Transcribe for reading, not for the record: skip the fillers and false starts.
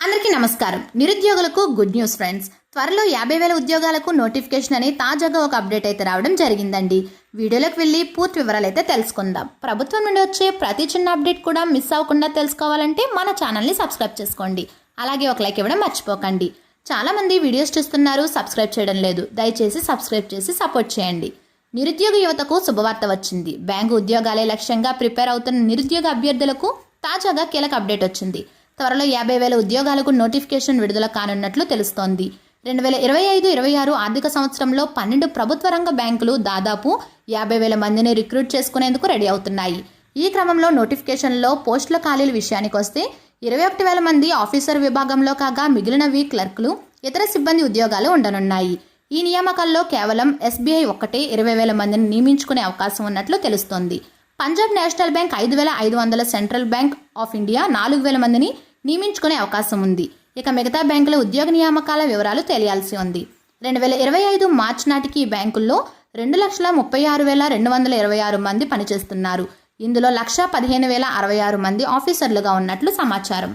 అందరికీ నమస్కారం. నిరుద్యోగులకు గుడ్ న్యూస్ ఫ్రెండ్స్. త్వరలో 50,000 ఉద్యోగాలకు నోటిఫికేషన్ అని తాజాగా ఒక అప్డేట్ అయితే రావడం జరిగిందండి. వీడియోలోకి వెళ్ళి పూర్తి వివరాలు అయితే తెలుసుకుందాం. ప్రభుత్వం నుండి వచ్చే ప్రతి చిన్న అప్డేట్ కూడా మిస్ అవ్వకుండా తెలుసుకోవాలంటే మన ఛానల్ని సబ్స్క్రైబ్ చేసుకోండి. అలాగే ఒక లైక్ ఇవ్వడం మర్చిపోకండి. చాలా మంది వీడియోస్ చూస్తున్నారు, సబ్స్క్రైబ్ చేయడం లేదు. దయచేసి సబ్స్క్రైబ్ చేసి సపోర్ట్ చేయండి. నిరుద్యోగ యువతకు శుభవార్త వచ్చింది. బ్యాంకు ఉద్యోగాలే లక్ష్యంగా ప్రిపేర్ అవుతున్న నిరుద్యోగ అభ్యర్థులకు తాజాగా కీలక అప్డేట్ వచ్చింది. త్వరలో 50,000 ఉద్యోగాలకు నోటిఫికేషన్ విడుదల కానున్నట్లు తెలుస్తోంది. 2025-26 ఆర్థిక సంవత్సరంలో 12 ప్రభుత్వ రంగ బ్యాంకులు దాదాపు 50,000 మందిని రిక్రూట్ చేసుకునేందుకు రెడీ అవుతున్నాయి. ఈ క్రమంలో నోటిఫికేషన్లో పోస్టుల ఖాళీల విషయానికి వస్తే 21,000 మంది ఆఫీసర్ విభాగంలో కాగా మిగిలినవి క్లర్కులు, ఇతర సిబ్బంది ఉద్యోగాలు ఉండనున్నాయి. ఈ నియామకాల్లో కేవలం SBI ఒక్కటే 20,000 మందిని నియమించుకునే అవకాశం ఉన్నట్లు తెలుస్తోంది. Punjab national bank 5,500, central bank of India 4,000 మందిని నియమించుకునే అవకాశం ఉంది. ఇక మిగతా బ్యాంకుల ఉద్యోగ నియామకాల వివరాలు తెలియాల్సి ఉంది. 2025 మార్చి నాటికి ఈ బ్యాంకుల్లో 2,36,226 మంది పనిచేస్తున్నారు. ఇందులో 1,15,066 మంది ఆఫీసర్లుగా ఉన్నట్లు సమాచారం.